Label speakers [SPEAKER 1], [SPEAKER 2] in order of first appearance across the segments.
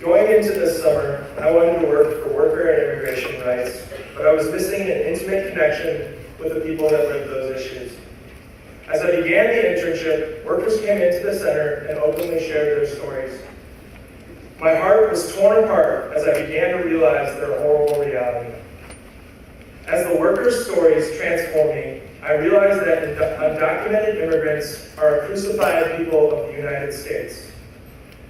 [SPEAKER 1] Going into this summer, I wanted to work for worker and immigration rights, but I was missing an intimate connection with the people that lived those issues. As I began the internship, workers came into the center and openly shared their stories. My heart was torn apart as I began to realize their horrible reality. As the workers' stories transformed me, I realized that undocumented immigrants are a crucified people of the United States.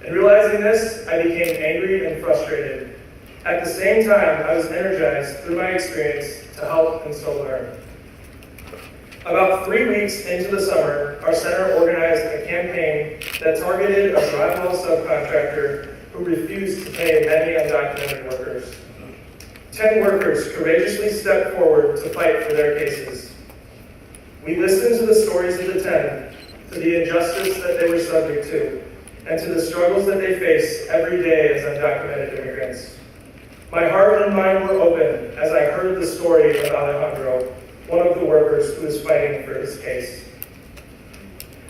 [SPEAKER 1] In realizing this, I became angry and frustrated. At the same time, I was energized through my experience to help and so learn. About 3 weeks into the summer, our center organized a campaign that targeted a drywall subcontractor who refused to pay many undocumented workers. 10 workers courageously stepped forward to fight for their cases. We listened to the stories of the 10, to the injustice that they were subject to, and to the struggles that they face every day as undocumented immigrants. My heart and mind were open as I heard the story of Alejandro, one of the workers who was fighting for his case.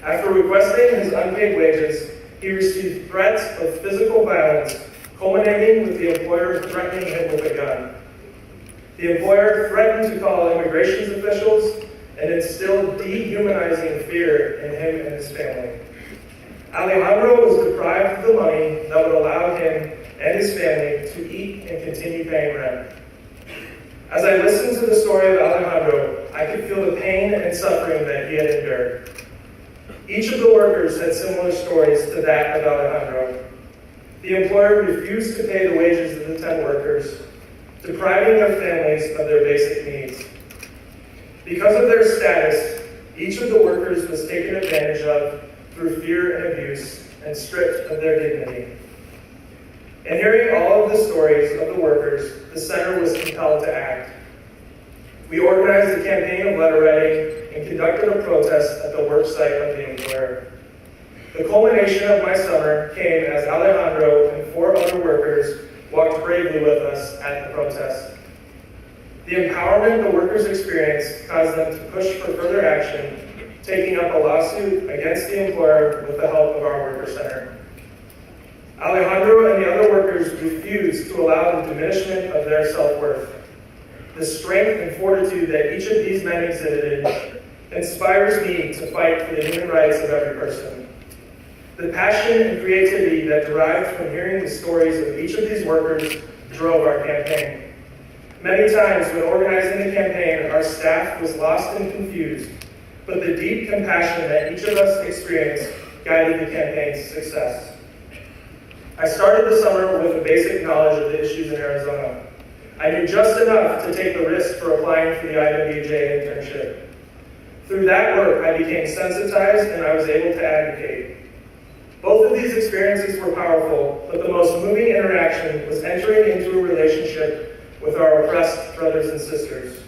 [SPEAKER 1] After requesting his unpaid wages, he received threats of physical violence, culminating with the employer threatening him with a gun. The employer threatened to call immigration officials and instilled dehumanizing fear in him and his family. Alejandro was deprived of the money that would allow him and his family to eat and continue paying rent. As I listened to the story of Alejandro, I could feel the pain and suffering that he had endured. Each of the workers had similar stories to that of Alejandro. The employer refused to pay the wages of the 10 workers, depriving their families of their basic needs. Because of their status, each of the workers was taken advantage of through fear and abuse and stripped of their dignity. In hearing all of the stories of the workers, the center was compelled to act. We organized a campaign of letter writing and conducted a protest at the work site of the employer. The culmination of my summer came as Alejandro and 4 other workers walked bravely with us at the protest. The empowerment the workers experienced caused them to push for further action, taking up a lawsuit against the employer with the help of our worker center. Alejandro and the other workers refused to allow the diminishment of their self-worth. The strength and fortitude that each of these men exhibited inspires me to fight for the human rights of every person. The passion and creativity that derived from hearing the stories of each of these workers drove our campaign. Many times when organizing the campaign, our staff was lost and confused, but the deep compassion that each of us experienced guided the campaign's success. I started the summer with a basic knowledge of the issues in Arizona. I knew just enough to take the risk for applying for the IWJ internship. Through that work, I became sensitized and I was able to advocate. Both of these experiences were powerful, but the most moving interaction was entering into a relationship with our oppressed brothers and sisters.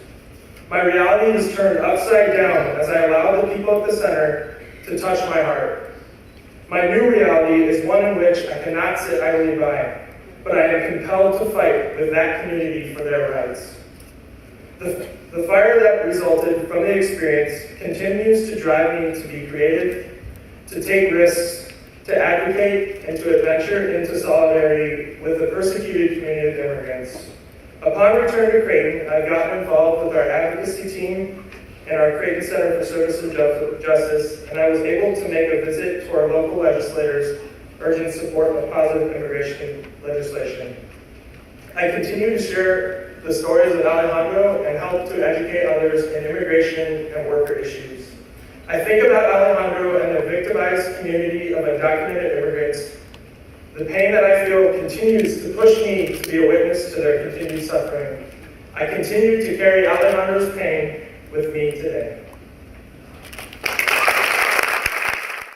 [SPEAKER 1] My reality was turned upside down as I allowed the people at the center to touch my heart. My new reality is one in which I cannot sit idly by, but I am compelled to fight with that community for their rights. The fire that resulted from the experience continues to drive me to be creative, to take risks, to advocate, and to adventure into solidarity with the persecuted community of immigrants. Upon return to Creighton, I've gotten involved with our advocacy team and our Creighton Center for Service and Justice, and I was able to make a visit to our local legislators urging support of positive immigration legislation. I continue to share the stories of Alejandro and help to educate others in immigration and worker issues. I think about Alejandro and the victimized community of undocumented immigrants. The pain that I feel continues to push me to be a witness to their continued suffering. I continue to carry Alejandro's pain with me today.